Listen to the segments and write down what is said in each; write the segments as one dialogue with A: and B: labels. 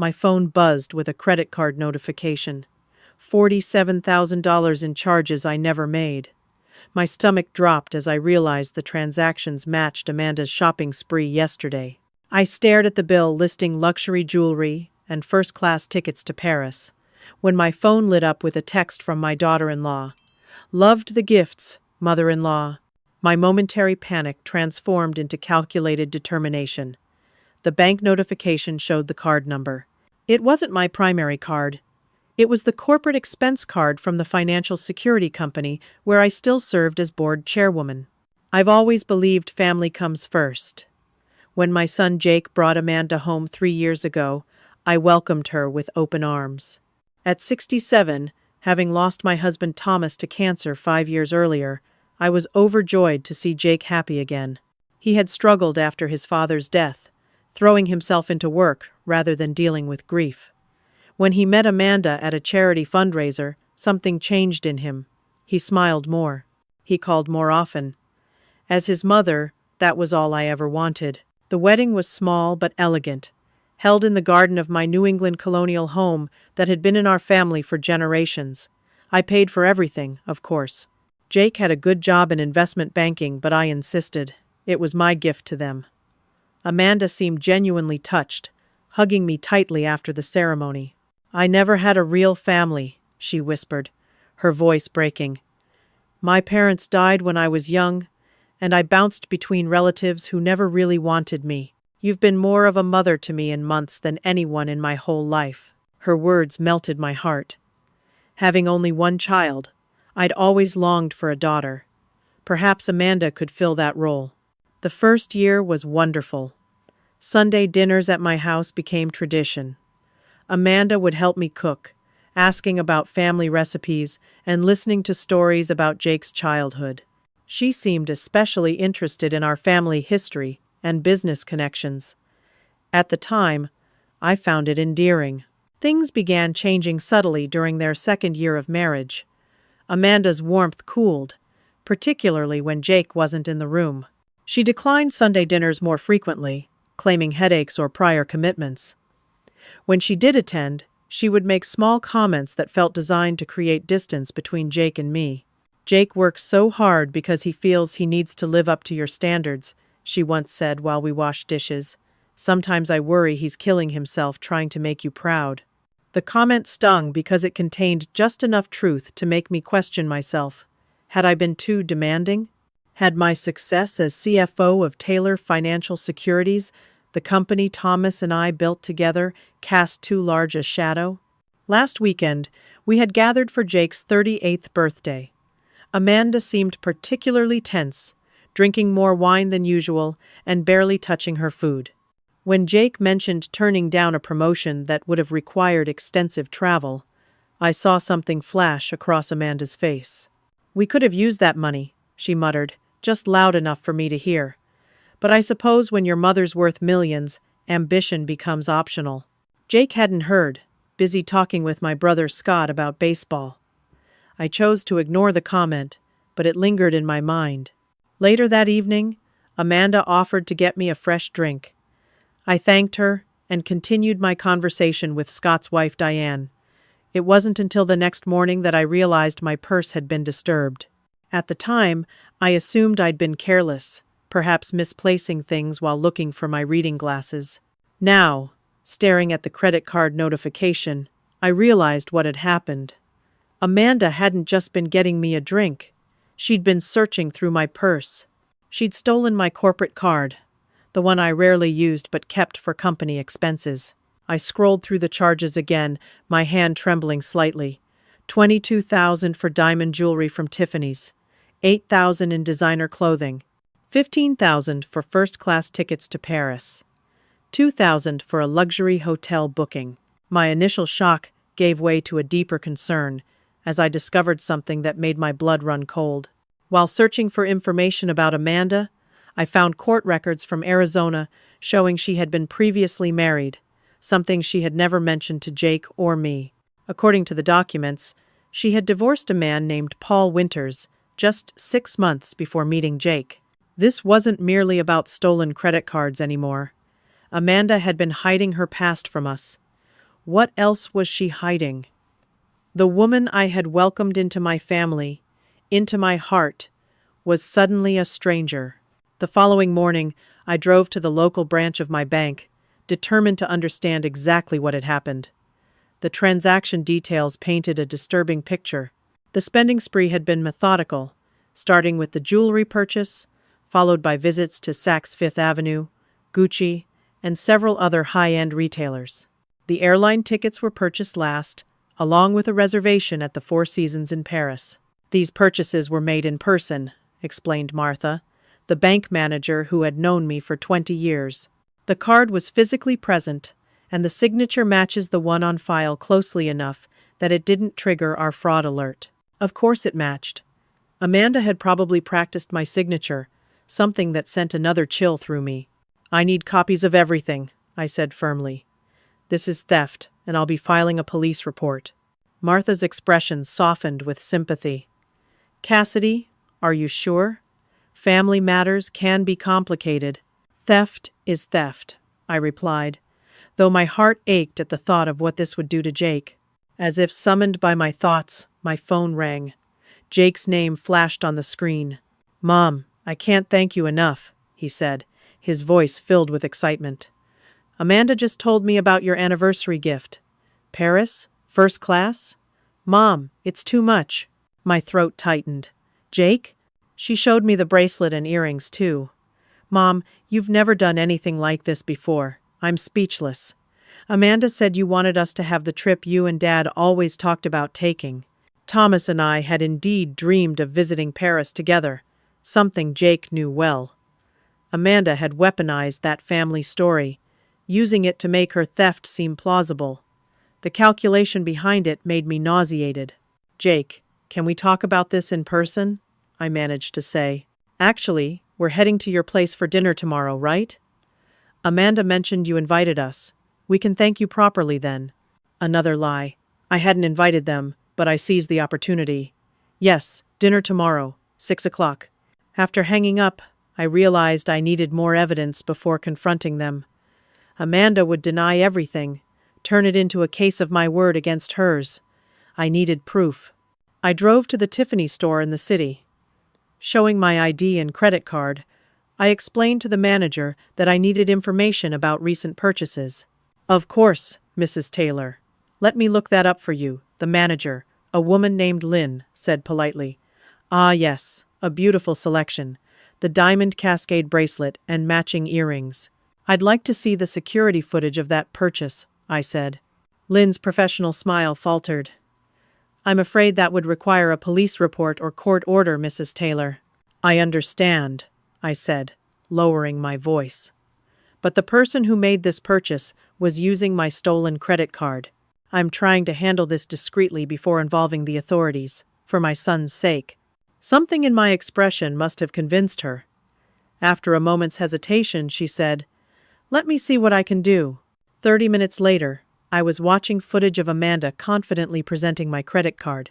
A: My phone buzzed with a credit card notification. $47,000 in charges I never made. My stomach dropped as I realized the transactions matched Amanda's shopping spree yesterday. I stared at the bill listing luxury jewelry and first-class tickets to Paris, when my phone lit up with a text from my daughter-in-law. Loved the gifts, mother-in-law. My momentary panic transformed into calculated determination. The bank notification showed the card number. It wasn't my primary card. It was the corporate expense card from the financial security company where I still served as board chairwoman. I've always believed family comes first. When my son Jake brought Amanda home 3 years ago, I welcomed her with open arms. At 67, having lost my husband Thomas to cancer 5 years earlier, I was overjoyed to see Jake happy again. He had struggled after his father's death, throwing himself into work rather than dealing with grief. When he met Amanda at a charity fundraiser, something changed in him. He smiled more. He called more often. As his mother, that was all I ever wanted. The wedding was small but elegant, held in the garden of my New England colonial home that had been in our family for generations. I paid for everything, of course. Jake had a good job in investment banking, but I insisted. It was my gift to them. Amanda seemed genuinely touched, hugging me tightly after the ceremony. "I never had a real family," she whispered, her voice breaking. "My parents died when I was young, and I bounced between relatives who never really wanted me. You've been more of a mother to me in months than anyone in my whole life." Her words melted my heart. Having only one child, I'd always longed for a daughter. Perhaps Amanda could fill that role. The first year was wonderful. Sunday dinners at my house became tradition. Amanda would help me cook, asking about family recipes and listening to stories about Jake's childhood. She seemed especially interested in our family history and business connections. At the time, I found it endearing. Things began changing subtly during their second year of marriage. Amanda's warmth cooled, particularly when Jake wasn't in the room. She declined Sunday dinners more frequently, claiming headaches or prior commitments. When she did attend, she would make small comments that felt designed to create distance between Jake and me. "Jake works so hard because he feels he needs to live up to your standards," she once said while we washed dishes. "Sometimes I worry he's killing himself trying to make you proud." The comment stung because it contained just enough truth to make me question myself. Had I been too demanding? Had my success as CFO of Taylor Financial Securities, the company Thomas and I built together, cast too large a shadow? Last weekend, we had gathered for Jake's 38th birthday. Amanda seemed particularly tense, drinking more wine than usual and barely touching her food. When Jake mentioned turning down a promotion that would have required extensive travel, I saw something flash across Amanda's face. "We could have used that money," she muttered, just loud enough for me to hear. "But I suppose when your mother's worth millions, ambition becomes optional." Jake hadn't heard, busy talking with my brother Scott about baseball. I chose to ignore the comment, but it lingered in my mind. Later that evening, Amanda offered to get me a fresh drink. I thanked her and continued my conversation with Scott's wife Diane. It wasn't until the next morning that I realized my purse had been disturbed. At the time, I assumed I'd been careless, perhaps misplacing things while looking for my reading glasses. Now, staring at the credit card notification, I realized what had happened. Amanda hadn't just been getting me a drink. She'd been searching through my purse. She'd stolen my corporate card, the one I rarely used but kept for company expenses. I scrolled through the charges again, my hand trembling slightly. $22,000 for diamond jewelry from Tiffany's, $8,000 in designer clothing, $15,000 for first-class tickets to Paris, $2,000 for a luxury hotel booking. My initial shock gave way to a deeper concern as I discovered something that made my blood run cold. While searching for information about Amanda, I found court records from Arizona showing she had been previously married, something she had never mentioned to Jake or me. According to the documents, she had divorced a man named Paul Winters just 6 months before meeting Jake. This wasn't merely about stolen credit cards anymore. Amanda had been hiding her past from us. What else was she hiding? The woman I had welcomed into my family, into my heart, was suddenly a stranger. The following morning, I drove to the local branch of my bank, determined to understand exactly what had happened. The transaction details painted a disturbing picture. The spending spree had been methodical, starting with the jewelry purchase, followed by visits to Saks Fifth Avenue, Gucci, and several other high-end retailers. The airline tickets were purchased last, along with a reservation at the Four Seasons in Paris. These purchases were made in person, explained Martha, the bank manager who had known me for 20 years. The card was physically present, and the signature matches the one on file closely enough that it didn't trigger our fraud alert. Of course it matched. Amanda had probably practiced my signature, something that sent another chill through me. I need copies of everything, I said firmly. This is theft, and I'll be filing a police report. Martha's expression softened with sympathy. Cassidy, are you sure? Family matters can be complicated. Theft is theft, I replied, though my heart ached at the thought of what this would do to Jake. As if summoned by my thoughts, my phone rang. Jake's name flashed on the screen. Mom, I can't thank you enough, he said, his voice filled with excitement. Amanda just told me about your anniversary gift. Paris? First class? Mom, it's too much. My throat tightened. Jake? She showed me the bracelet and earrings, too. Mom, you've never done anything like this before. I'm speechless. Amanda said you wanted us to have the trip you and Dad always talked about taking. Thomas and I had indeed dreamed of visiting Paris together, something Jake knew well. Amanda had weaponized that family story, using it to make her theft seem plausible. The calculation behind it made me nauseated. Jake, can we talk about this in person? I managed to say. Actually, we're heading to your place for dinner tomorrow, right? Amanda mentioned you invited us. We can thank you properly then. Another lie. I hadn't invited them, but I seized the opportunity. Yes, dinner tomorrow, 6 o'clock. After hanging up, I realized I needed more evidence before confronting them. Amanda would deny everything, turn it into a case of my word against hers. I needed proof. I drove to the Tiffany store in the city. Showing my ID and credit card, I explained to the manager that I needed information about recent purchases. Of course, Mrs. Taylor. Let me look that up for you, the manager, a woman named Lynn, said politely. Ah, yes, a beautiful selection. The diamond cascade bracelet and matching earrings. I'd like to see the security footage of that purchase, I said. Lynn's professional smile faltered. I'm afraid that would require a police report or court order, Mrs. Taylor. I understand, I said, lowering my voice. But the person who made this purchase was using my stolen credit card. I'm trying to handle this discreetly before involving the authorities, for my son's sake. Something in my expression must have convinced her. After a moment's hesitation, she said, Let me see what I can do. 30 minutes later, I was watching footage of Amanda confidently presenting my credit card.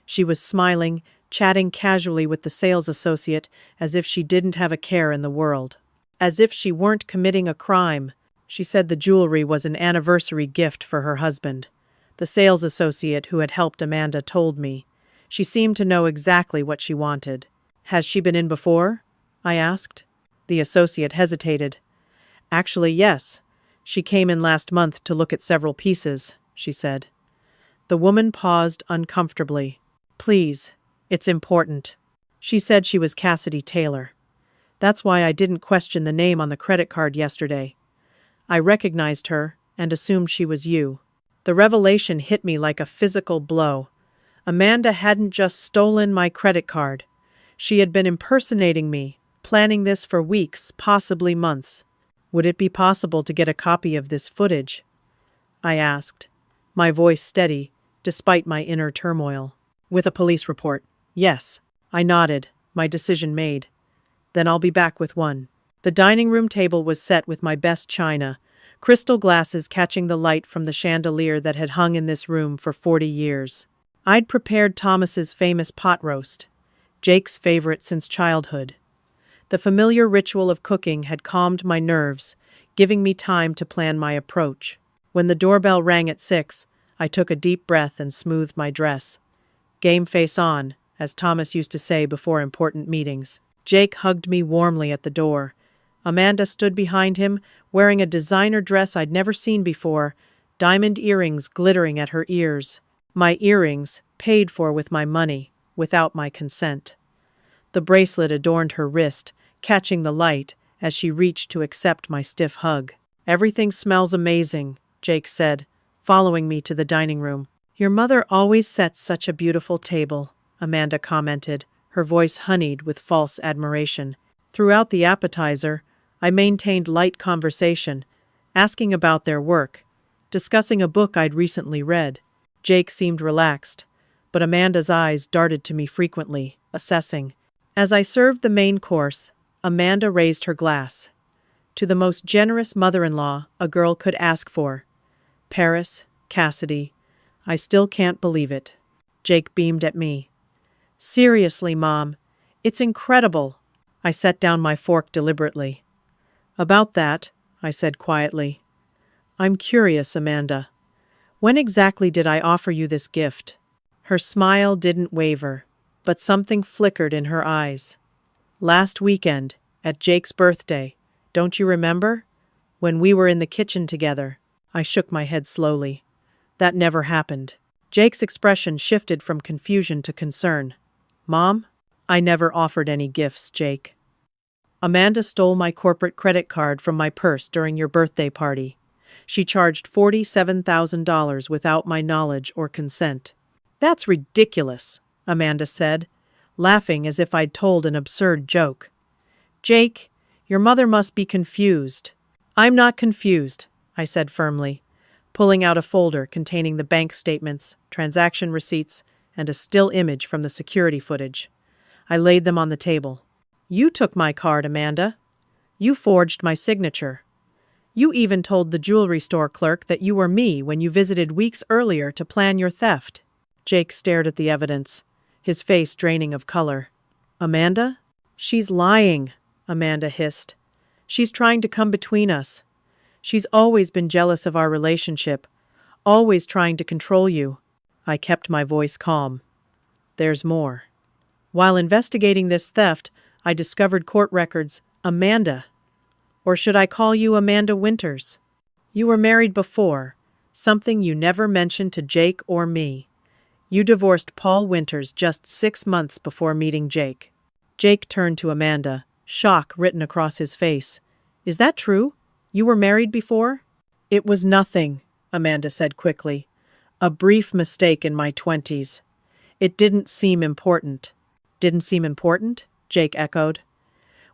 A: She was smiling, chatting casually with the sales associate as if she didn't have a care in the world. As if she weren't committing a crime. She said the jewelry was an anniversary gift for her husband. The sales associate who had helped Amanda told me. She seemed to know exactly what she wanted. Has she been in before? I asked. The associate hesitated. Actually, yes. She came in last month to look at several pieces, she said. The woman paused uncomfortably. Please, it's important. She said she was Cassidy Taylor. That's why I didn't question the name on the credit card yesterday. I recognized her and assumed she was you. The revelation hit me like a physical blow. Amanda hadn't just stolen my credit card. She had been impersonating me, planning this for weeks, possibly months. Would it be possible to get a copy of this footage? I asked, my voice steady, despite my inner turmoil. With a police report. Yes. I nodded, my decision made. Then I'll be back with one. The dining room table was set with my best china, crystal glasses catching the light from the chandelier that had hung in this room for 40 years. I'd prepared Thomas's famous pot roast, Jake's favorite since childhood. The familiar ritual of cooking had calmed my nerves, giving me time to plan my approach. When the doorbell rang at 6, I took a deep breath and smoothed my dress. Game face on, as Thomas used to say before important meetings. Jake hugged me warmly at the door. Amanda stood behind him, wearing a designer dress I'd never seen before, diamond earrings glittering at her ears. My earrings, paid for with my money, without my consent. The bracelet adorned her wrist, catching the light as she reached to accept my stiff hug. "Everything smells amazing," Jake said, following me to the dining room. "Your mother always sets such a beautiful table," Amanda commented, her voice honeyed with false admiration. Throughout the appetizer, I maintained light conversation, asking about their work, discussing a book I'd recently read. Jake seemed relaxed, but Amanda's eyes darted to me frequently, assessing. As I served the main course, Amanda raised her glass. "To the most generous mother-in-law a girl could ask for. Paris, Cassidy, I still can't believe it." Jake beamed at me. "Seriously, Mom, it's incredible." I set down my fork deliberately. "About that," I said quietly. "I'm curious, Amanda. When exactly did I offer you this gift?" Her smile didn't waver, but something flickered in her eyes. "Last weekend, at Jake's birthday. Don't you remember? When we were in the kitchen together." I shook my head slowly. "That never happened." Jake's expression shifted from confusion to concern. "Mom, I never offered any gifts, Jake. Amanda stole my corporate credit card from my purse during your birthday party. She charged $47,000 without my knowledge or consent." "That's ridiculous," Amanda said, laughing as if I'd told an absurd joke. "Jake, your mother must be confused." "I'm not confused," I said firmly, pulling out a folder containing the bank statements, transaction receipts, and a still image from the security footage. I laid them on the table. "You took my card, Amanda. You forged my signature. You even told the jewelry store clerk that you were me when you visited weeks earlier to plan your theft." Jake stared at the evidence, his face draining of color. "Amanda? She's lying," Amanda hissed. "She's trying to come between us. She's always been jealous of our relationship, always trying to control you." I kept my voice calm. "There's more. While investigating this theft, I discovered court records. Amanda. Or should I call you Amanda Winters? You were married before, something you never mentioned to Jake or me. You divorced Paul Winters just 6 months before meeting Jake." Jake turned to Amanda, shock written across his face. "Is that true? You were married before?" "It was nothing," Amanda said quickly. "A brief mistake in my 20s. It didn't seem important." "Didn't seem important?" Jake echoed.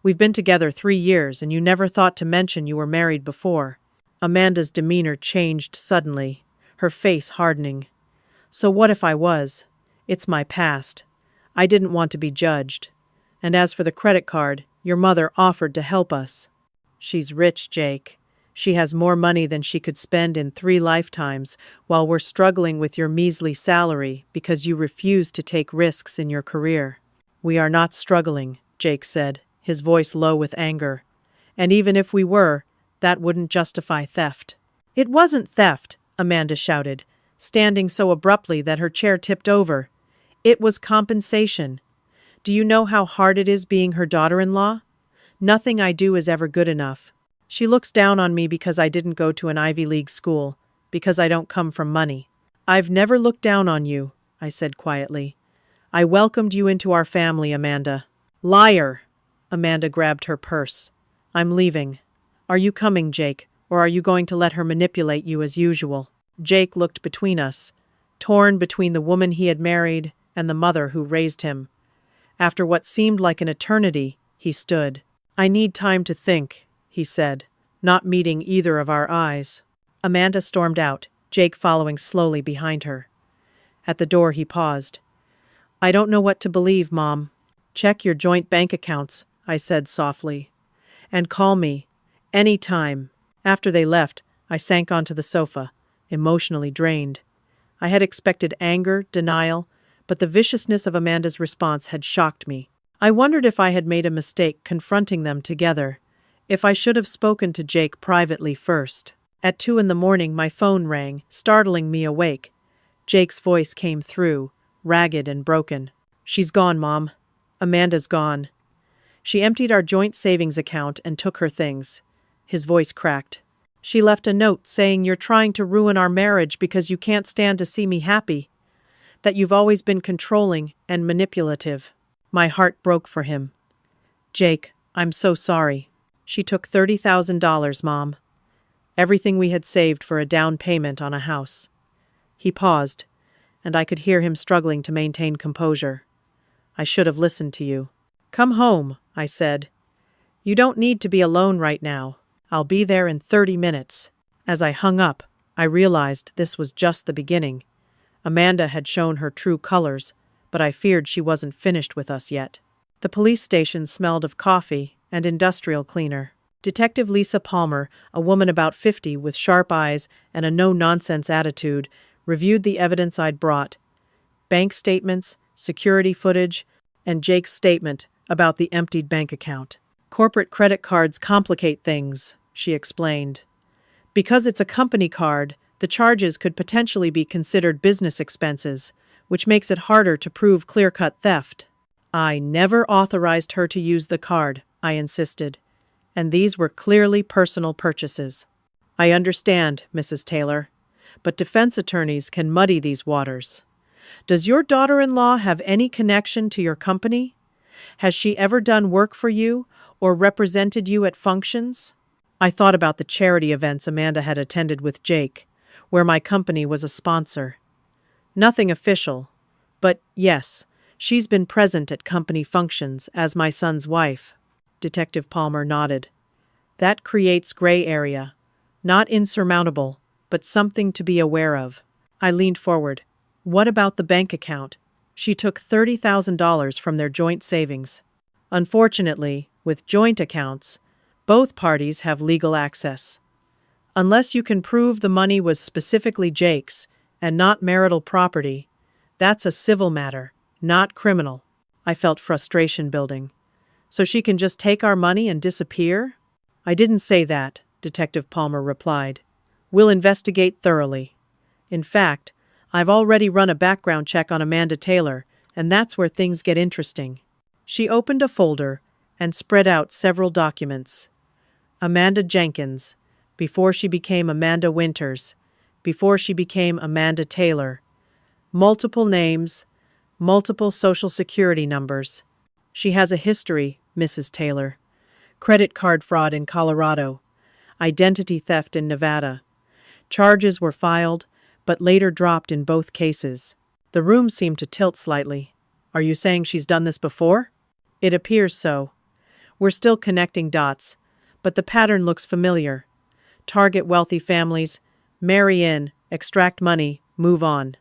A: "We've been together 3 years, and you never thought to mention you were married before." Amanda's demeanor changed suddenly, her face hardening. "So what if I was? It's my past. I didn't want to be judged. And as for the credit card, your mother offered to help us." "She's rich, Jake. She has more money than she could spend in 3 lifetimes, while we're struggling with your measly salary because you refuse to take risks in your career." "We are not struggling," Jake said, his voice low with anger. "And even if we were, that wouldn't justify theft." "It wasn't theft," Amanda shouted, standing so abruptly that her chair tipped over. "It was compensation. Do you know how hard it is being her daughter-in-law? Nothing I do is ever good enough. She looks down on me because I didn't go to an Ivy League school, because I don't come from money." "I've never looked down on you," I said quietly. "I welcomed you into our family, Amanda." "Liar!" Amanda grabbed her purse. "I'm leaving. Are you coming, Jake, or are you going to let her manipulate you as usual?" Jake looked between us, torn between the woman he had married and the mother who raised him. After what seemed like an eternity, he stood. "I need time to think," he said, not meeting either of our eyes. Amanda stormed out, Jake following slowly behind her. At the door he paused. "I don't know what to believe, Mom." "Check your joint bank accounts," I said softly. "And call me. Any time." After they left, I sank onto the sofa, emotionally drained. I had expected anger, denial, but the viciousness of Amanda's response had shocked me. I wondered if I had made a mistake confronting them together, if I should have spoken to Jake privately first. At 2 in the morning, my phone rang, startling me awake. Jake's voice came through, ragged and broken. "She's gone, Mom. Amanda's gone. She emptied our joint savings account and took her things." His voice cracked. "She left a note saying you're trying to ruin our marriage because you can't stand to see me happy. That you've always been controlling and manipulative." My heart broke for him. "Jake, I'm so sorry. She took $30,000, Mom. Everything we had saved for a down payment on a house." He paused, and I could hear him struggling to maintain composure. "I should have listened to you." "Come home," I said. "You don't need to be alone right now. I'll be there in 30 minutes. As I hung up, I realized this was just the beginning. Amanda had shown her true colors, but I feared she wasn't finished with us yet. The police station smelled of coffee and industrial cleaner. Detective Lisa Palmer, a woman about 50 with sharp eyes and a no-nonsense attitude, reviewed the evidence I'd brought: bank statements, security footage, and Jake's statement about the emptied bank account. "Corporate credit cards complicate things," she explained. "Because it's a company card, the charges could potentially be considered business expenses, which makes it harder to prove clear-cut theft." "I never authorized her to use the card," I insisted, "and these were clearly personal purchases." "I understand, Mrs. Taylor, but defense attorneys can muddy these waters. Does your daughter-in-law have any connection to your company? Has she ever done work for you or represented you at functions?" I thought about the charity events Amanda had attended with Jake, where my company was a sponsor. "Nothing official, but yes, she's been present at company functions as my son's wife." Detective Palmer nodded. "That creates gray area. Not insurmountable, but something to be aware of." I leaned forward. "What about the bank account? She took $30,000 from their joint savings." "Unfortunately, with joint accounts, both parties have legal access. Unless you can prove the money was specifically Jake's and not marital property, that's a civil matter, not criminal." I felt frustration building. "So she can just take our money and disappear?" "I didn't say that," Detective Palmer replied. "We'll investigate thoroughly. In fact, I've already run a background check on Amanda Taylor, and that's where things get interesting." She opened a folder and spread out several documents. Amanda Jenkins, before she became Amanda Winters, before she became Amanda Taylor. Multiple names, multiple social security numbers. She has a history, Mrs. Taylor. Credit card fraud in Colorado. Identity theft in Nevada. Charges were filed, but later dropped in both cases. The room seemed to tilt slightly. "Are you saying she's done this before?" "It appears so. We're still connecting dots, but the pattern looks familiar. Target wealthy families, marry in, extract money, move on."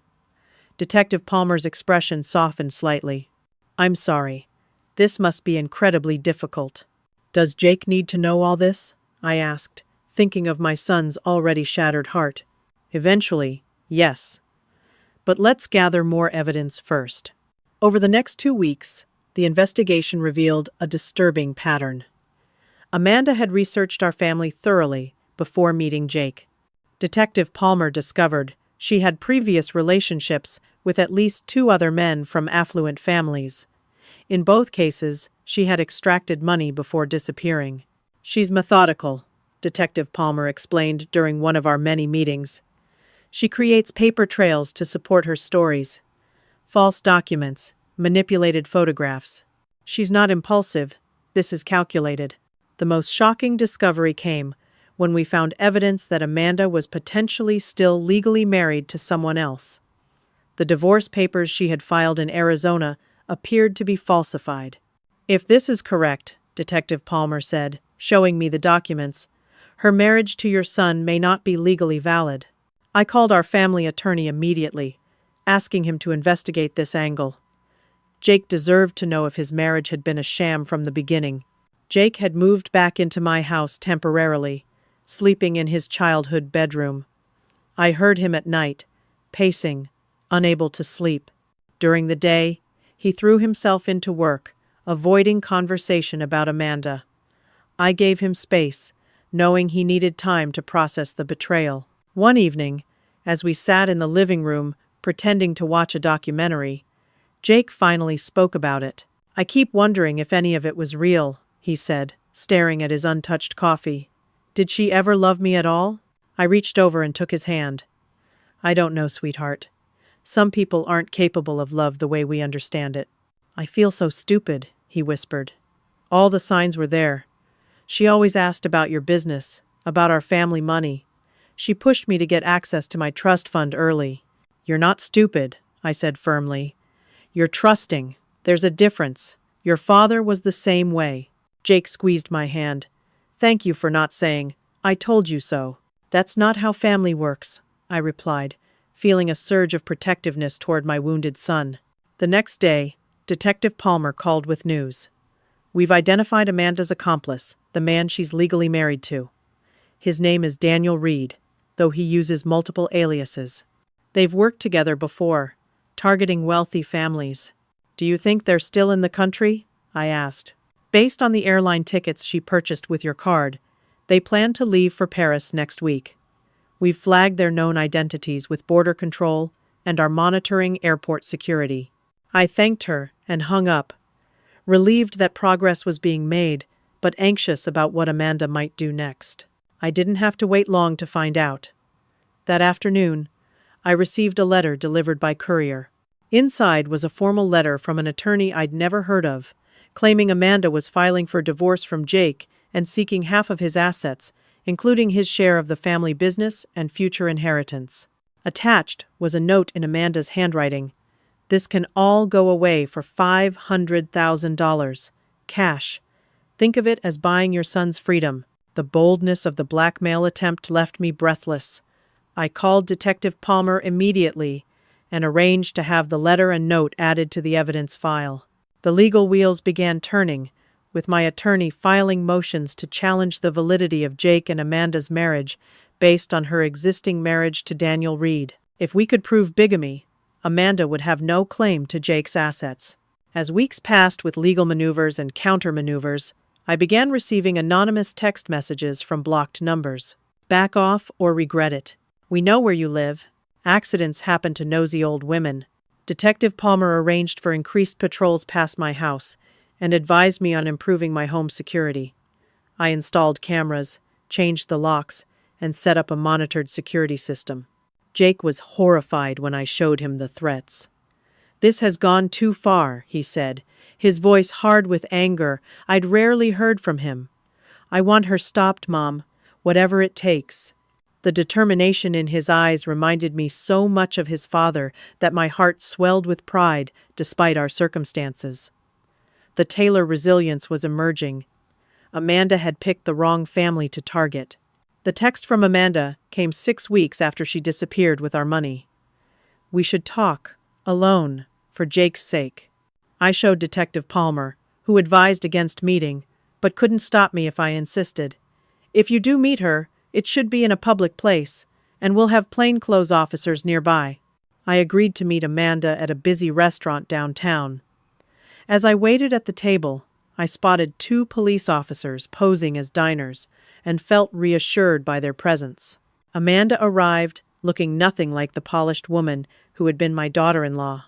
A: Detective Palmer's expression softened slightly. "I'm sorry. This must be incredibly difficult." "Does Jake need to know all this?" I asked, thinking of my son's already shattered heart. "Eventually, yes. But let's gather more evidence first." Over the next 2 weeks, the investigation revealed a disturbing pattern. Amanda had researched our family thoroughly before meeting Jake. Detective Palmer discovered she had previous relationships with at least 2 other men from affluent families. In both cases, she had extracted money before disappearing. "She's methodical," Detective Palmer explained during one of our many meetings. "She creates paper trails to support her stories. False documents, manipulated photographs. She's not impulsive. This is calculated." The most shocking discovery came when we found evidence that Amanda was potentially still legally married to someone else. The divorce papers she had filed in Arizona appeared to be falsified. "If this is correct," Detective Palmer said, showing me the documents, "her marriage to your son may not be legally valid." I called our family attorney immediately, asking him to investigate this angle. Jake deserved to know if his marriage had been a sham from the beginning. Jake had moved back into my house temporarily, sleeping in his childhood bedroom. I heard him at night, pacing, unable to sleep. During the day, he threw himself into work, avoiding conversation about Amanda. I gave him space, knowing he needed time to process the betrayal. One evening, as we sat in the living room pretending to watch a documentary, Jake finally spoke about it. "I keep wondering if any of it was real," he said, staring at his untouched coffee. "Did she ever love me at all?" I reached over and took his hand. "I don't know, sweetheart. Some people aren't capable of love the way we understand it." "I feel so stupid," he whispered. "All the signs were there. She always asked about your business, about our family money. She pushed me to get access to my trust fund early." "You're not stupid," I said firmly. "You're trusting. There's a difference. Your father was the same way." Jake squeezed my hand. "Thank you for not saying, 'I told you so.'" "That's not how family works," I replied, feeling a surge of protectiveness toward my wounded son. The next day, Detective Palmer called with news. "We've identified Amanda's accomplice, the man she's legally married to. His name is Daniel Reed, though he uses multiple aliases. They've worked together before, targeting wealthy families." "Do you think they're still in the country?" I asked. "Based on the airline tickets she purchased with your card, they plan to leave for Paris next week. We've flagged their known identities with border control and are monitoring airport security." I thanked her and hung up, relieved that progress was being made, but anxious about what Amanda might do next. I didn't have to wait long to find out. That afternoon, I received a letter delivered by courier. Inside was a formal letter from an attorney I'd never heard of, claiming Amanda was filing for divorce from Jake and seeking half of his assets, including his share of the family business and future inheritance. Attached was a note in Amanda's handwriting. "This can all go away for $500,000. Cash. Think of it as buying your son's freedom." The boldness of the blackmail attempt left me breathless. I called Detective Palmer immediately and arranged to have the letter and note added to the evidence file. The legal wheels began turning, with my attorney filing motions to challenge the validity of Jake and Amanda's marriage based on her existing marriage to Daniel Reed. If we could prove bigamy, Amanda would have no claim to Jake's assets. As weeks passed with legal maneuvers and counter-maneuvers, I began receiving anonymous text messages from blocked numbers. "Back off or regret it. We know where you live. Accidents happen to nosy old women." Detective Palmer arranged for increased patrols past my house and advised me on improving my home security. I installed cameras, changed the locks, and set up a monitored security system. Jake was horrified when I showed him the threats. "This has gone too far," he said, his voice hard with anger. I'd rarely heard from him. "I want her stopped, Mom, whatever it takes." The determination in his eyes reminded me so much of his father that my heart swelled with pride despite our circumstances. The Taylor resilience was emerging. Amanda had picked the wrong family to target. The text from Amanda came 6 weeks after she disappeared with our money. "We should talk, alone, for Jake's sake." I showed Detective Palmer, who advised against meeting, but couldn't stop me if I insisted. "If you do meet her, it should be in a public place, and we'll have plainclothes officers nearby." I agreed to meet Amanda at a busy restaurant downtown. As I waited at the table, I spotted 2 police officers posing as diners and felt reassured by their presence. Amanda arrived, looking nothing like the polished woman who had been my daughter-in-law.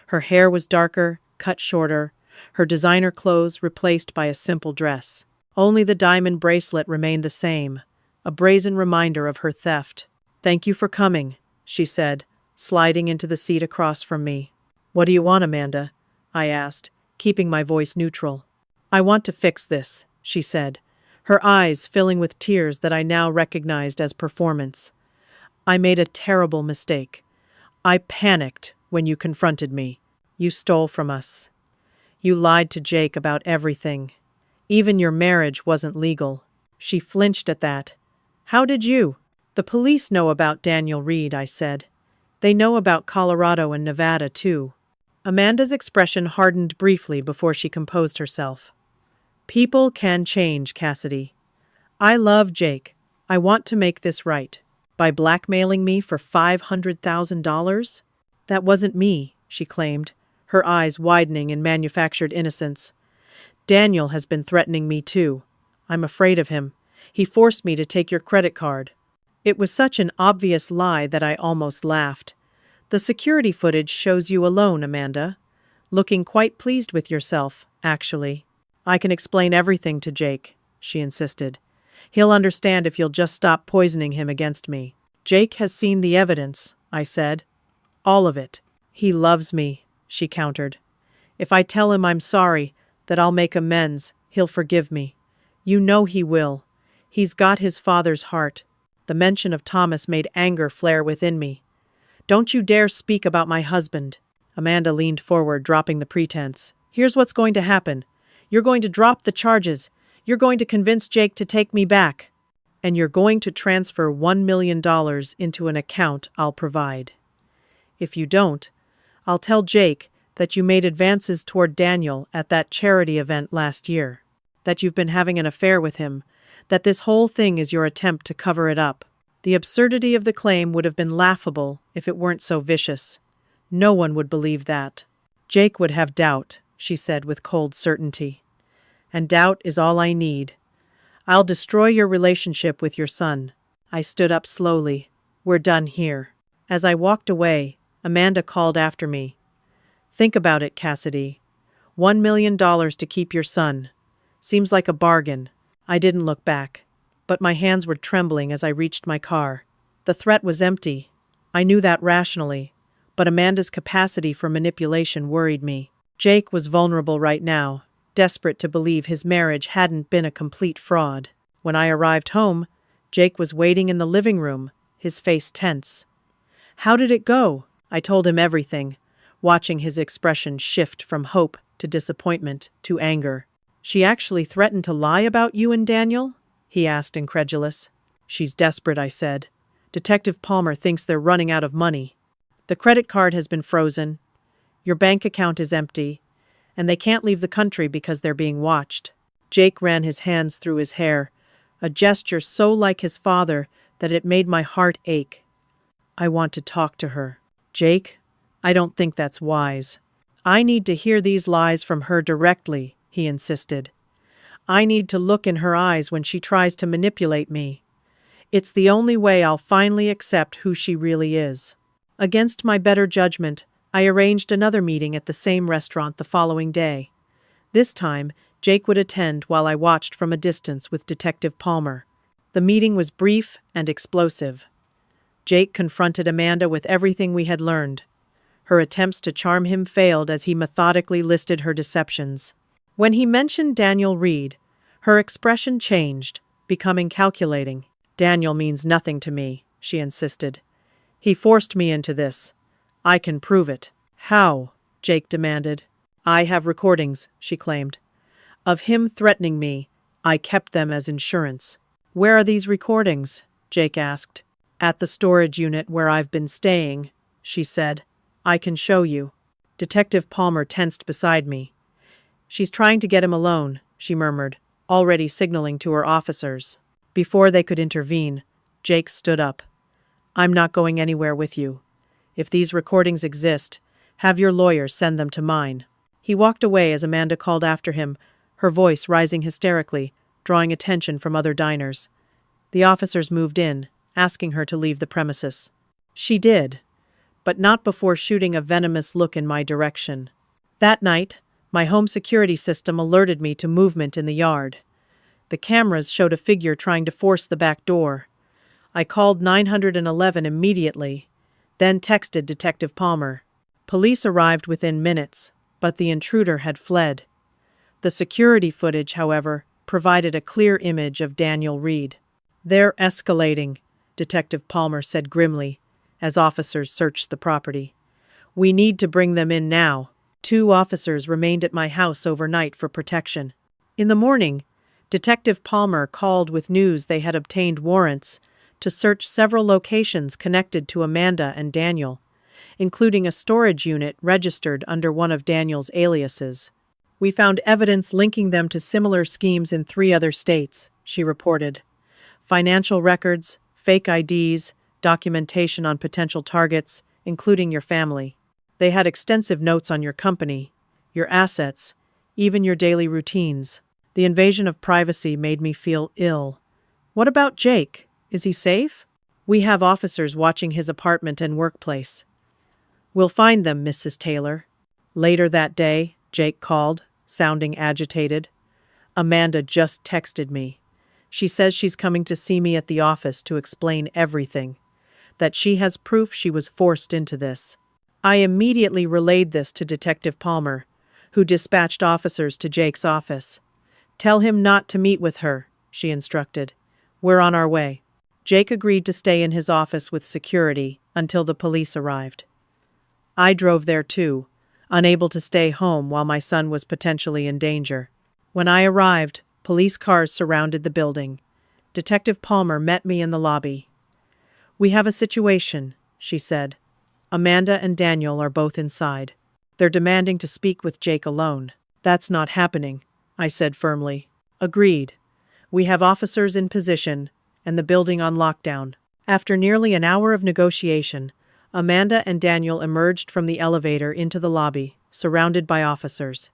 A: Her hair was darker, cut shorter, her designer clothes replaced by a simple dress. Only the diamond bracelet remained the same, a brazen reminder of her theft. "Thank you for coming," she said, sliding into the seat across from me. "What do you want, Amanda?" I asked, keeping my voice neutral. "I want to fix this," she said, her eyes filling with tears that I now recognized as performance. "I made a terrible mistake. I panicked when you confronted me. You stole from us. You lied to Jake about everything. Even your marriage wasn't legal." She flinched at that. "How did you?" "The police know about Daniel Reed," I said. "They know about Colorado and Nevada, too." Amanda's expression hardened briefly before she composed herself. "People can change, Cassidy. I love Jake. I want to make this right. By blackmailing me for $500,000? That wasn't me," she claimed, her eyes widening in manufactured innocence. "Daniel has been threatening me too. I'm afraid of him. He forced me to take your credit card." It was such an obvious lie that I almost laughed. "The security footage shows you alone, Amanda. Looking quite pleased with yourself, actually." "I can explain everything to Jake," she insisted. "He'll understand if you'll just stop poisoning him against me." "Jake has seen the evidence," I said. "All of it." "He loves me," she countered. "If I tell him I'm sorry, that I'll make amends, he'll forgive me. You know he will. He's got his father's heart." The mention of Thomas made anger flare within me. "Don't you dare speak about my husband." Amanda leaned forward, dropping the pretense. "Here's what's going to happen. You're going to drop the charges. You're going to convince Jake to take me back. And you're going to transfer $1 million into an account I'll provide. If you don't, I'll tell Jake that you made advances toward Daniel at that charity event last year, that you've been having an affair with him, that this whole thing is your attempt to cover it up." The absurdity of the claim would have been laughable if it weren't so vicious. No one would believe that. "Jake would have doubt," she said with cold certainty. "And doubt is all I need. I'll destroy your relationship with your son." I stood up slowly. "We're done here." As I walked away, Amanda called after me. "Think about it, Cassidy. $1 million to keep your son. Seems like a bargain." I didn't look back, but my hands were trembling as I reached my car. The threat was empty. I knew that rationally, but Amanda's capacity for manipulation worried me. Jake was vulnerable right now, desperate to believe his marriage hadn't been a complete fraud. When I arrived home, Jake was waiting in the living room, his face tense. "How did it go?" I told him everything, watching his expression shift from hope to disappointment to anger. "She actually threatened to lie about you and Daniel?" he asked, incredulous. "She's desperate," I said. "Detective Palmer thinks they're running out of money. The credit card has been frozen, your bank account is empty, and they can't leave the country because they're being watched." Jake ran his hands through his hair, a gesture so like his father that it made my heart ache. "I want to talk to her." "Jake, I don't think that's wise. I need to hear these lies from her directly," he insisted. "I need to look in her eyes when she tries to manipulate me. It's the only way I'll finally accept who she really is." Against my better judgment, I arranged another meeting at the same restaurant the following day. This time, Jake would attend while I watched from a distance with Detective Palmer. The meeting was brief and explosive. Jake confronted Amanda with everything we had learned. Her attempts to charm him failed as he methodically listed her deceptions. When he mentioned Daniel Reed, her expression changed, becoming calculating. "Daniel means nothing to me," she insisted. "He forced me into this. I can prove it." "How?" Jake demanded. "I have recordings," she claimed, "of him threatening me. I kept them as insurance." "Where are these recordings?" Jake asked. "At the storage unit where I've been staying," she said. "I can show you." Detective Palmer tensed beside me. "She's trying to get him alone," she murmured, already signaling to her officers. Before they could intervene, Jake stood up. "I'm not going anywhere with you. If these recordings exist, have your lawyer send them to mine." He walked away as Amanda called after him, her voice rising hysterically, drawing attention from other diners. The officers moved in, asking her to leave the premises. She did, but not before shooting a venomous look in my direction. That night, my home security system alerted me to movement in the yard. The cameras showed a figure trying to force the back door. I called 911 immediately, then texted Detective Palmer. Police arrived within minutes, but the intruder had fled. The security footage, however, provided a clear image of Daniel Reed. "They're escalating," Detective Palmer said grimly, as officers searched the property. "We need to bring them in now." 2 officers remained at my house overnight for protection. In the morning, Detective Palmer called with news they had obtained warrants to search several locations connected to Amanda and Daniel, including a storage unit registered under one of Daniel's aliases. "We found evidence linking them to similar schemes in 3 other states," she reported. "Financial records, fake IDs, documentation on potential targets, including your family. They had extensive notes on your company, your assets, even your daily routines." The invasion of privacy made me feel ill. What about Jake? Is he safe? We have officers watching his apartment and workplace. We'll find them, Mrs. Taylor. Later that day, Jake called, sounding agitated. Amanda just texted me. She says she's coming to see me at the office to explain everything, that she has proof she was forced into this. I immediately relayed this to Detective Palmer, who dispatched officers to Jake's office. Tell him not to meet with her, she instructed. We're on our way. Jake agreed to stay in his office with security until the police arrived. I drove there too, unable to stay home while my son was potentially in danger. When I arrived, police cars surrounded the building. Detective Palmer met me in the lobby. We have a situation, she said. Amanda and Daniel are both inside. They're demanding to speak with Jake alone. That's not happening, I said firmly. Agreed. We have officers in position and the building on lockdown. After nearly an hour of negotiation, Amanda and Daniel emerged from the elevator into the lobby, surrounded by officers.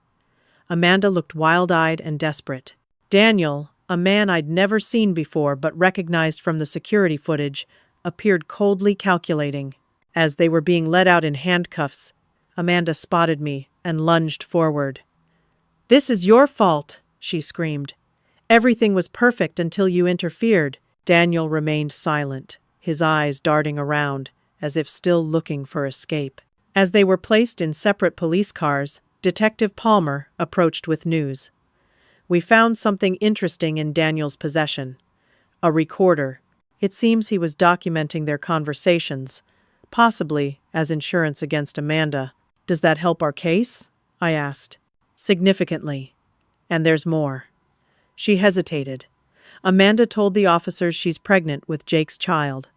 A: Amanda looked wild-eyed and desperate. Daniel, a man I'd never seen before but recognized from the security footage, appeared coldly calculating. As they were being led out in handcuffs, Amanda spotted me and lunged forward. "This is your fault," she screamed. "Everything was perfect until you interfered." Daniel remained silent, his eyes darting around, as if still looking for escape. As they were placed in separate police cars, Detective Palmer approached with news. We found something interesting in Daniel's possession. A recorder. It seems he was documenting their conversations, possibly as insurance against Amanda. Does that help our case? I asked. Significantly. And there's more. She hesitated. Amanda told the officers she's pregnant with Jake's child.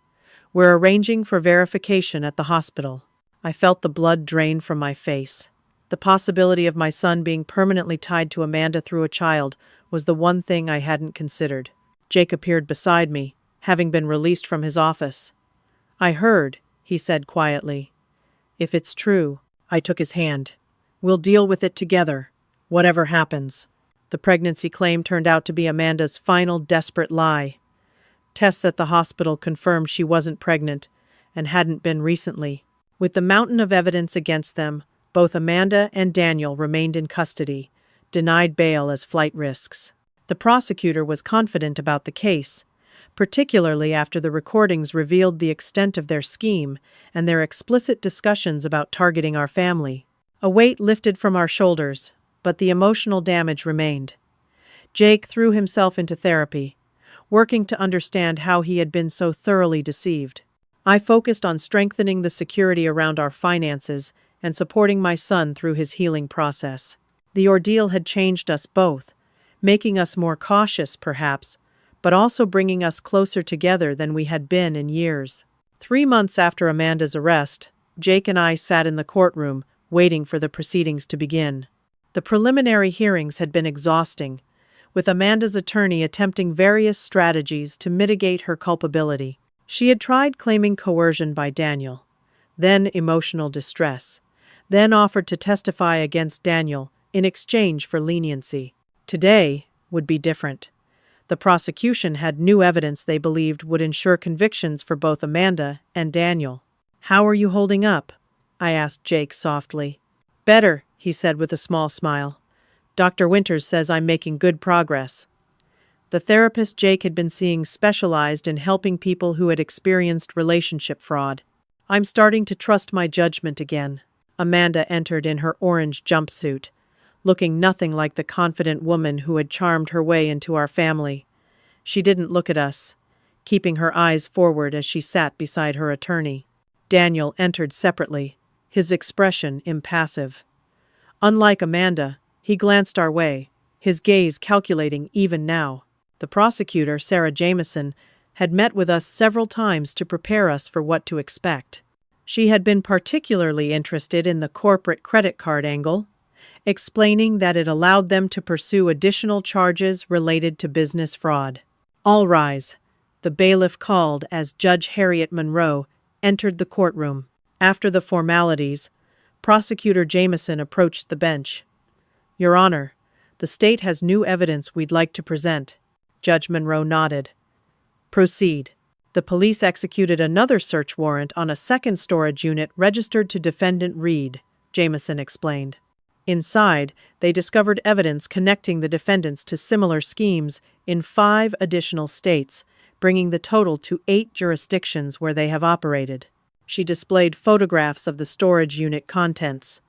A: We're arranging for verification at the hospital. I felt the blood drain from my face. The possibility of my son being permanently tied to Amanda through a child was the one thing I hadn't considered. Jake appeared beside me, having been released from his office. I heard, he said quietly. If it's true, I took his hand. We'll deal with it together, whatever happens. The pregnancy claim turned out to be Amanda's final desperate lie. Tests at the hospital confirmed she wasn't pregnant and hadn't been recently. With the mountain of evidence against them, both Amanda and Daniel remained in custody, denied bail as flight risks. The prosecutor was confident about the case, particularly after the recordings revealed the extent of their scheme and their explicit discussions about targeting our family. A weight lifted from our shoulders, but the emotional damage remained. Jake threw himself into therapy, working to understand how he had been so thoroughly deceived. I focused on strengthening the security around our finances and supporting my son through his healing process. The ordeal had changed us both, making us more cautious, perhaps, but also bringing us closer together than we had been in years. 3 months after Amanda's arrest, Jake and I sat in the courtroom, waiting for the proceedings to begin. The preliminary hearings had been exhausting, with Amanda's attorney attempting various strategies to mitigate her culpability. She had tried claiming coercion by Daniel, then emotional distress, then offered to testify against Daniel in exchange for leniency. Today would be different. The prosecution had new evidence they believed would ensure convictions for both Amanda and Daniel. "How are you holding up?" I asked Jake softly. "Better," he said with a small smile. "Dr. Winters says I'm making good progress." The therapist Jake had been seeing specialized in helping people who had experienced relationship fraud. "I'm starting to trust my judgment again." Amanda entered in her orange jumpsuit, looking nothing like the confident woman who had charmed her way into our family. She didn't look at us, keeping her eyes forward as she sat beside her attorney. Daniel entered separately, his expression impassive. Unlike Amanda, he glanced our way, his gaze calculating even now. The prosecutor, Sarah Jameson, had met with us several times to prepare us for what to expect. She had been particularly interested in the corporate credit card angle, explaining that it allowed them to pursue additional charges related to business fraud. "All rise," the bailiff called as Judge Harriet Monroe entered the courtroom. After the formalities, Prosecutor Jameson approached the bench. "Your Honor, the state has new evidence we'd like to present." Judge Monroe nodded. Proceed. The police executed another search warrant on a second storage unit registered to defendant Reed, Jameson explained. Inside, they discovered evidence connecting the defendants to similar schemes in 5 additional states, bringing the total to 8 jurisdictions where they have operated. She displayed photographs of the storage unit contents,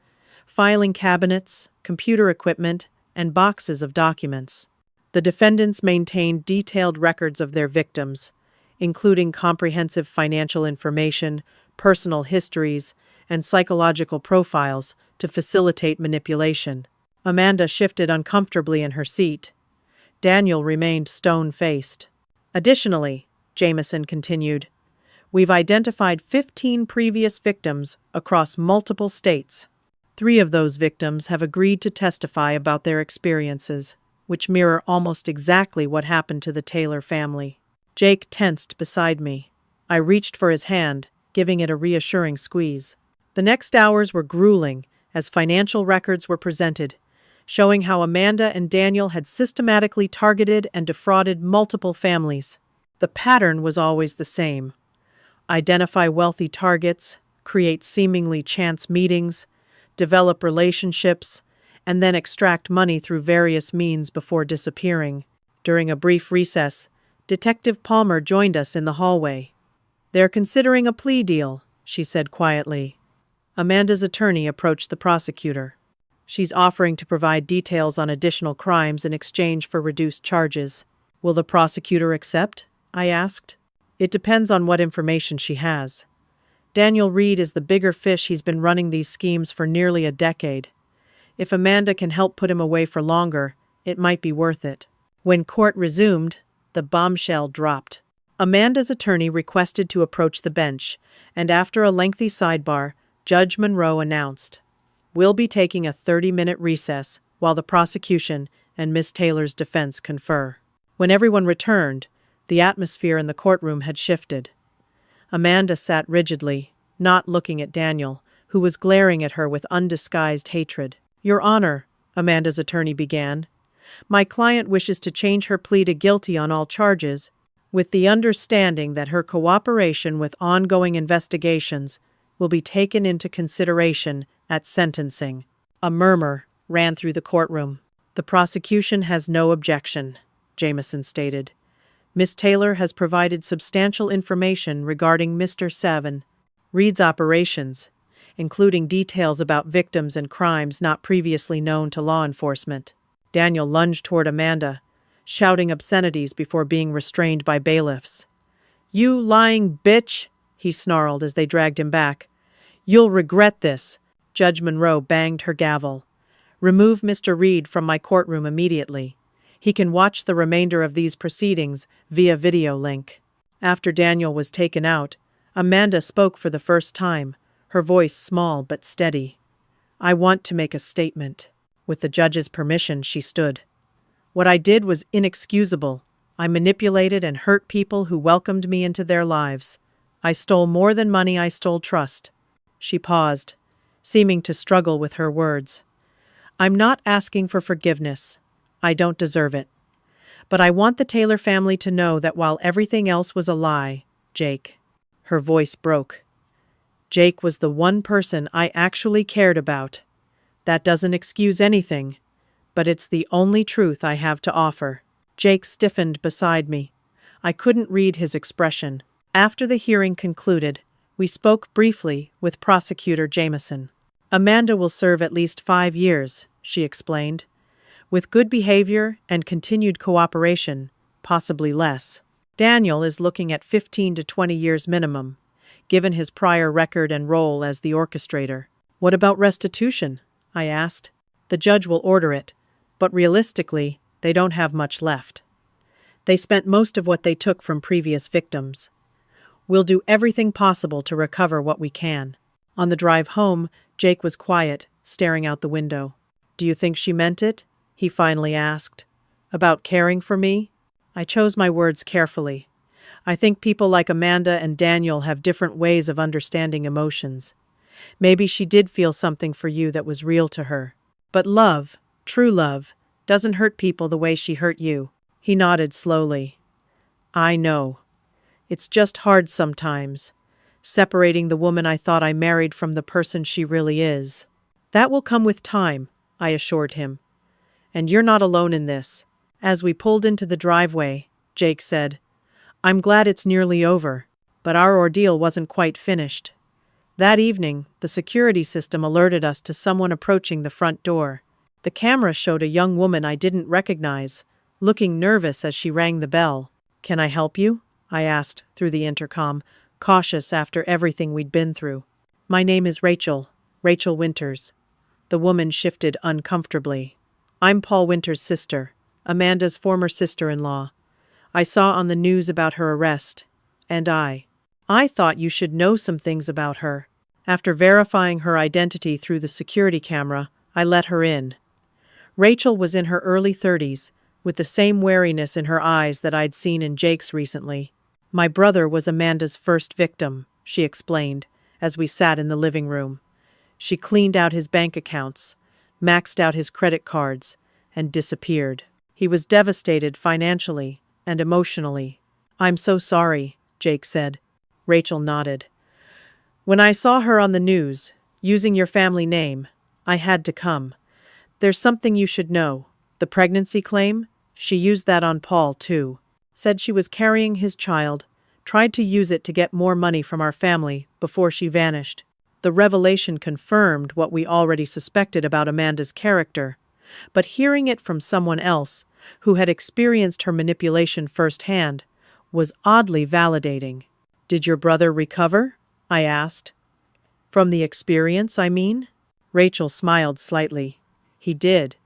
A: filing cabinets, computer equipment, and boxes of documents. The defendants maintained detailed records of their victims, including comprehensive financial information, personal histories, and psychological profiles to facilitate manipulation. Amanda shifted uncomfortably in her seat. Daniel remained stone-faced. Additionally, Jameson continued, we've identified 15 previous victims across multiple states. 3 of those victims have agreed to testify about their experiences, which mirror almost exactly what happened to the Taylor family. Jake tensed beside me. I reached for his hand, giving it a reassuring squeeze. The next hours were grueling as financial records were presented, showing how Amanda and Daniel had systematically targeted and defrauded multiple families. The pattern was always the same. Identify wealthy targets, create seemingly chance meetings, develop relationships, and then extract money through various means before disappearing. During a brief recess, Detective Palmer joined us in the hallway. They're considering a plea deal, she said quietly. Amanda's attorney approached the prosecutor. She's offering to provide details on additional crimes in exchange for reduced charges. Will the prosecutor accept? I asked. It depends on what information she has. Daniel Reed is the bigger fish. He's been running these schemes for nearly a decade. If Amanda can help put him away for longer, it might be worth it. When court resumed, the bombshell dropped. Amanda's attorney requested to approach the bench, and after a lengthy sidebar, Judge Monroe announced, "We'll be taking a 30-minute recess while the prosecution and Miss Taylor's defense confer." When everyone returned, the atmosphere in the courtroom had shifted. Amanda sat rigidly, not looking at Daniel, who was glaring at her with undisguised hatred. "Your Honor," Amanda's attorney began, "my client wishes to change her plea to guilty on all charges, with the understanding that her cooperation with ongoing investigations will be taken into consideration at sentencing." A murmur ran through the courtroom. "The prosecution has no objection," Jameson stated. "Miss Taylor has provided substantial information regarding Mr. Savin Reed's operations, including details about victims and crimes not previously known to law enforcement." Daniel lunged toward Amanda, shouting obscenities before being restrained by bailiffs. "You lying bitch!" he snarled as they dragged him back. "You'll regret this." Judge Monroe banged her gavel. "Remove Mr. Reed from my courtroom immediately. He can watch the remainder of these proceedings via video link." After Daniel was taken out, Amanda spoke for the first time, her voice small but steady. "I want to make a statement." With the judge's permission, she stood. "What I did was inexcusable. I manipulated and hurt people who welcomed me into their lives. I stole more than money, I stole trust." She paused, seeming to struggle with her words. "I'm not asking for forgiveness. I don't deserve it. But I want the Taylor family to know that while everything else was a lie, Jake," her voice broke, "Jake was the one person I actually cared about. That doesn't excuse anything, but it's the only truth I have to offer." Jake stiffened beside me. I couldn't read his expression. After the hearing concluded, we spoke briefly with Prosecutor Jameson. "Amanda will serve at least 5 years, she explained. "With good behavior and continued cooperation, possibly less. Daniel is looking at 15 to 20 years minimum, given his prior record and role as the orchestrator." "What about restitution?" I asked. "The judge will order it, but realistically, they don't have much left. They spent most of what they took from previous victims. We'll do everything possible to recover what we can." On the drive home, Jake was quiet, staring out the window. "Do you think she meant it?" he finally asked. "About caring for me?" I chose my words carefully. I think people like Amanda and Daniel have different ways of understanding emotions. Maybe she did feel something for you that was real to her. But love, true love, doesn't hurt people the way she hurt you. He nodded slowly. "I know." It's just hard sometimes, separating the woman I thought I married from the person she really is. That will come with time, I assured him. And you're not alone in this. As we pulled into the driveway, Jake said, I'm glad it's nearly over, but our ordeal wasn't quite finished. That evening, the security system alerted us to someone approaching the front door. The camera showed a young woman I didn't recognize, looking nervous as she rang the bell. Can I help you? I asked through the intercom, cautious after everything we'd been through. My name is Rachel Winters. The woman shifted uncomfortably. I'm Paul Winters' sister, Amanda's former sister-in-law. I saw on the news about her arrest, and I thought you should know some things about her. After verifying her identity through the security camera, I let her in. Rachel was in her early 30s, with the same wariness in her eyes that I'd seen in Jake's recently. My brother was Amanda's first victim, she explained, as we sat in the living room. She cleaned out his bank accounts, maxed out his credit cards, and disappeared. He was devastated financially and emotionally. I'm so sorry, Jake said. Rachel nodded. When I saw her on the news, using your family name, I had to come. There's something you should know. The pregnancy claim? She used that on Paul, too. Said she was carrying his child, tried to use it to get more money from our family before she vanished. The revelation confirmed what we already suspected about Amanda's character, but hearing it from someone else, who had experienced her manipulation firsthand, was oddly validating. Did your brother recover? I asked. From the experience, I mean? Rachel smiled slightly. He did.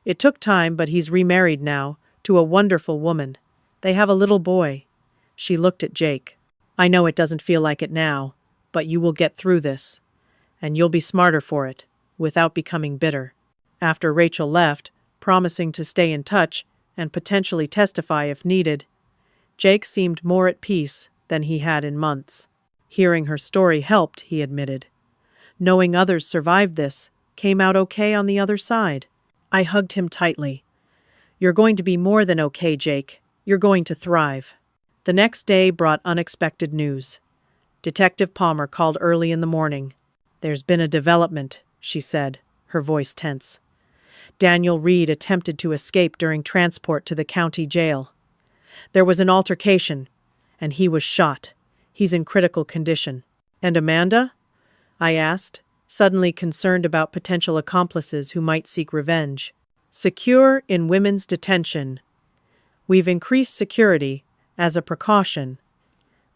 A: It took time, but he's remarried now, to a wonderful woman. They have a little boy. She looked at Jake. I know it doesn't feel like it now, but you will get through this. And you'll be smarter for it, without becoming bitter. After Rachel left, promising to stay in touch and potentially testify if needed, Jake seemed more at peace than he had in months. Hearing her story helped, he admitted. Knowing others survived this, came out okay on the other side. I hugged him tightly. You're going to be more than okay, Jake. You're going to thrive. The next day brought unexpected news. Detective Palmer called early in the morning. There's been a development, she said, her voice tense. Daniel Reed attempted to escape during transport to the county jail. There was an altercation, and he was shot. He's in critical condition. And Amanda? I asked, suddenly concerned about potential accomplices who might seek revenge. Secure in women's detention. We've increased security as a precaution,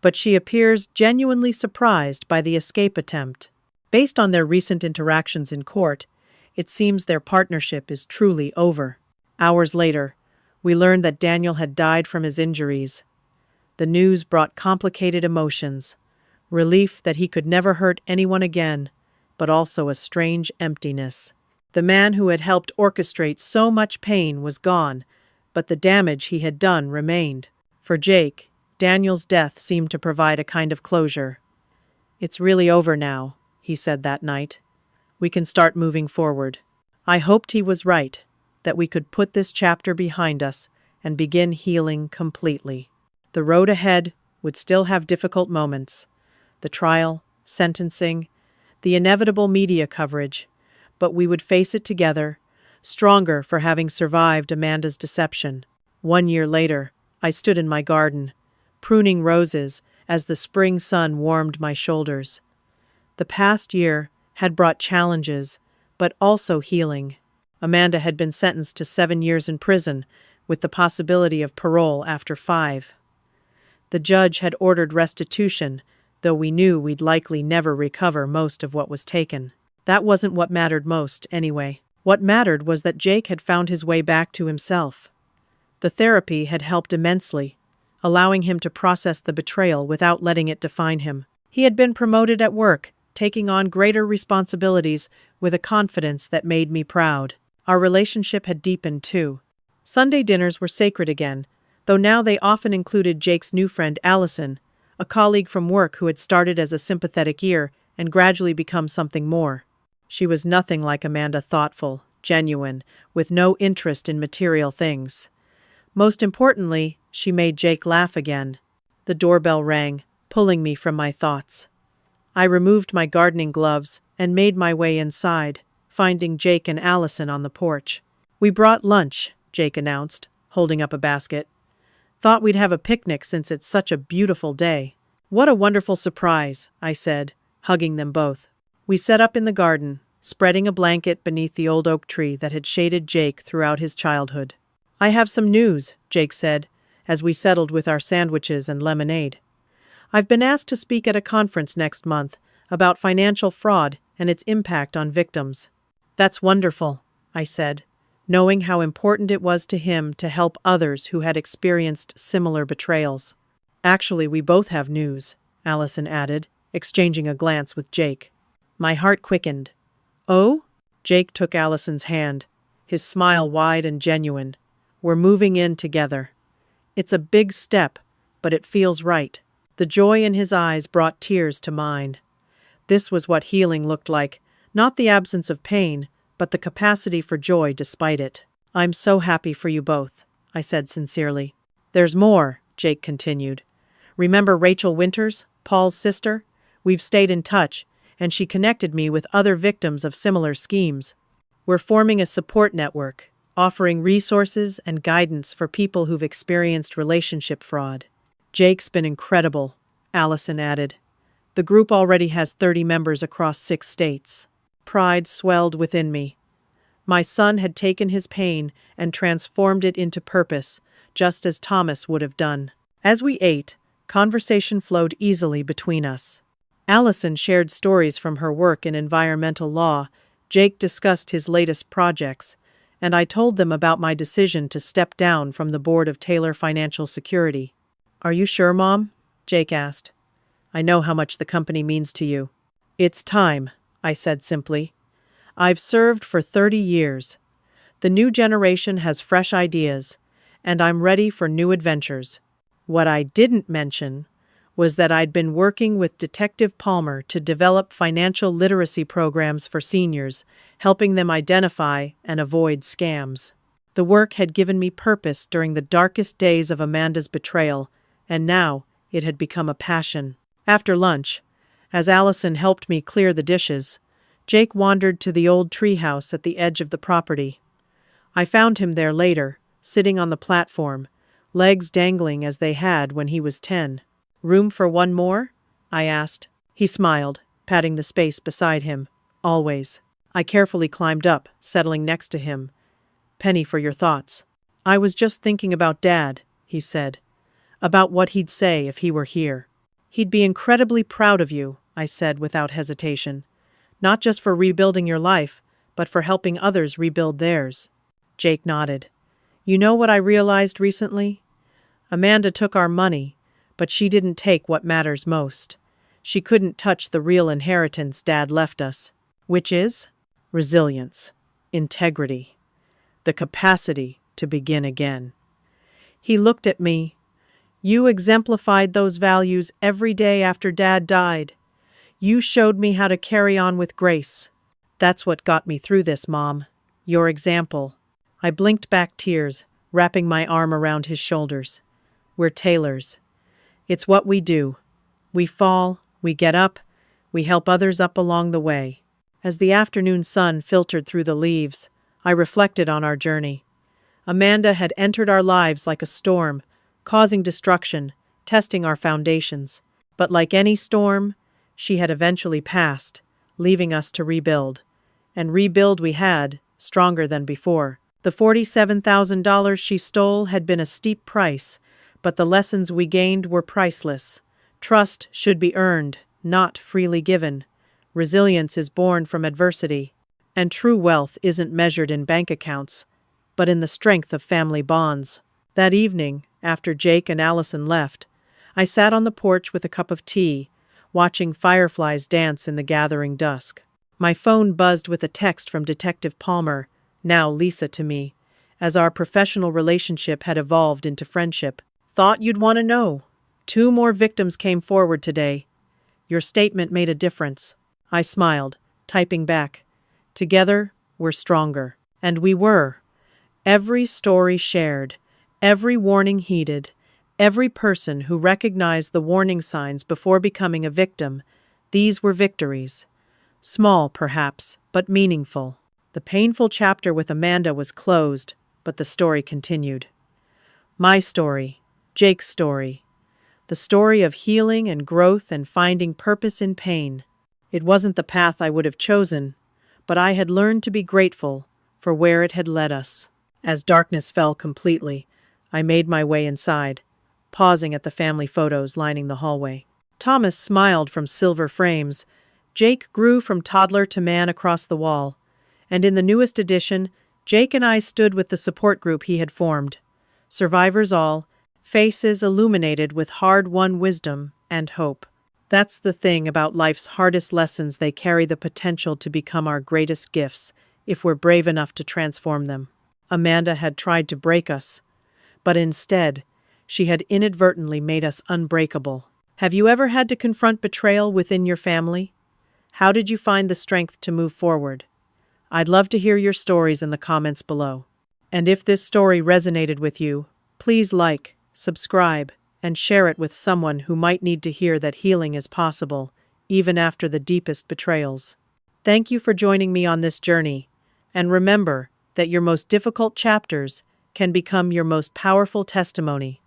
A: but she appears genuinely surprised by the escape attempt. Based on their recent interactions in court, it seems their partnership is truly over. Hours later, we learned that Daniel had died from his injuries. The news brought complicated emotions, relief that he could never hurt anyone again, but also a strange emptiness. The man who had helped orchestrate so much pain was gone, but the damage he had done remained. For Jake, Daniel's death seemed to provide a kind of closure. It's really over now, he said that night. We can start moving forward. I hoped he was right, that we could put this chapter behind us and begin healing completely. The road ahead would still have difficult moments. The trial, sentencing, the inevitable media coverage, but we would face it together, stronger for having survived Amanda's deception. 1 year later, I stood in my garden, pruning roses as the spring sun warmed my shoulders. The past year had brought challenges, but also healing. Amanda had been sentenced to 7 years in prison, with the possibility of parole after 5. The judge had ordered restitution, though we knew we'd likely never recover most of what was taken. That wasn't what mattered most, anyway. What mattered was that Jake had found his way back to himself. The therapy had helped immensely, allowing him to process the betrayal without letting it define him. He had been promoted at work, taking on greater responsibilities with a confidence that made me proud. Our relationship had deepened, too. Sunday dinners were sacred again, though now they often included Jake's new friend Allison, a colleague from work who had started as a sympathetic ear and gradually become something more. She was nothing like Amanda, thoughtful, genuine, with no interest in material things. Most importantly, she made Jake laugh again. The doorbell rang, pulling me from my thoughts. I removed my gardening gloves and made my way inside, finding Jake and Allison on the porch. "We brought lunch," Jake announced, holding up a basket. "Thought we'd have a picnic since it's such a beautiful day." "What a wonderful surprise," I said, hugging them both. We set up in the garden, spreading a blanket beneath the old oak tree that had shaded Jake throughout his childhood. "I have some news," Jake said, as we settled with our sandwiches and lemonade. "I've been asked to speak at a conference next month about financial fraud and its impact on victims." "That's wonderful," I said, knowing how important it was to him to help others who had experienced similar betrayals. "Actually, we both have news," Allison added, exchanging a glance with Jake. My heart quickened. "Oh?" Jake took Allison's hand, his smile wide and genuine. "We're moving in together. It's a big step, but it feels right." The joy in his eyes brought tears to mine. This was what healing looked like, not the absence of pain, but the capacity for joy despite it. "I'm so happy for you both," I said sincerely. "There's more," Jake continued. "Remember Rachel Winters, Paul's sister? We've stayed in touch, and she connected me with other victims of similar schemes. We're forming a support network, offering resources and guidance for people who've experienced relationship fraud." "Jake's been incredible," Allison added. "The group already has 30 members across 6 states. Pride swelled within me. My son had taken his pain and transformed it into purpose, just as Thomas would have done. As we ate, conversation flowed easily between us. Allison shared stories from her work in environmental law, Jake discussed his latest projects, and I told them about my decision to step down from the board of Taylor Financial Security. "Are you sure, Mom?" Jake asked. "I know how much the company means to you." "It's time," I said simply. "I've served for 30 years. The new generation has fresh ideas, and I'm ready for new adventures." What I didn't mention was that I'd been working with Detective Palmer to develop financial literacy programs for seniors, helping them identify and avoid scams. The work had given me purpose during the darkest days of Amanda's betrayal, and now it had become a passion. After lunch, as Allison helped me clear the dishes, Jake wandered to the old treehouse at the edge of the property. I found him there later, sitting on the platform, legs dangling as they had when he was 10. "Room for one more?" I asked. He smiled, patting the space beside him. "Always." I carefully climbed up, settling next to him. "Penny, for your thoughts." "I was just thinking about Dad," he said. "About what he'd say if he were here." "He'd be incredibly proud of you," I said without hesitation. "Not just for rebuilding your life, but for helping others rebuild theirs." Jake nodded. "You know what I realized recently? Amanda took our money, but she didn't take what matters most. She couldn't touch the real inheritance Dad left us." "Which is?" "Resilience, integrity, the capacity to begin again." He looked at me. "You exemplified those values every day after Dad died. You showed me how to carry on with grace. That's what got me through this, Mom. Your example." I blinked back tears, wrapping my arm around his shoulders. "We're Taylors. It's what we do. We fall, we get up, we help others up along the way." As the afternoon sun filtered through the leaves, I reflected on our journey. Amanda had entered our lives like a storm, causing destruction, testing our foundations. But like any storm, she had eventually passed, leaving us to rebuild. And rebuild we had, stronger than before. The $47,000 she stole had been a steep price, but the lessons we gained were priceless. Trust should be earned, not freely given. Resilience is born from adversity. And true wealth isn't measured in bank accounts, but in the strength of family bonds. That evening, after Jake and Allison left, I sat on the porch with a cup of tea, watching fireflies dance in the gathering dusk. My phone buzzed with a text from Detective Palmer, now Lisa to me, as our professional relationship had evolved into friendship. "Thought you'd want to know. 2 more victims came forward today. Your statement made a difference." I smiled, typing back, "Together, we're stronger." And we were. Every story shared, every warning heeded, Every person who recognized the warning signs before becoming a victim, these were victories. Small, perhaps, but meaningful. The painful chapter with Amanda was closed, but the story continued. My story, Jake's story. The story of healing and growth and finding purpose in pain. It wasn't the path I would have chosen, but I had learned to be grateful for where it had led us. As darkness fell completely, I made my way inside, pausing at the family photos lining the hallway. Thomas smiled from silver frames. Jake grew from toddler to man across the wall. And in the newest edition, Jake and I stood with the support group he had formed. Survivors all, faces illuminated with hard-won wisdom and hope. That's the thing about life's hardest lessons, they carry the potential to become our greatest gifts, if we're brave enough to transform them. Amanda had tried to break us, but instead, she had inadvertently made us unbreakable. Have you ever had to confront betrayal within your family? How did you find the strength to move forward? I'd love to hear your stories in the comments below. And if this story resonated with you, please like, subscribe, and share it with someone who might need to hear that healing is possible, even after the deepest betrayals. Thank you for joining me on this journey, and remember that your most difficult chapters can become your most powerful testimony.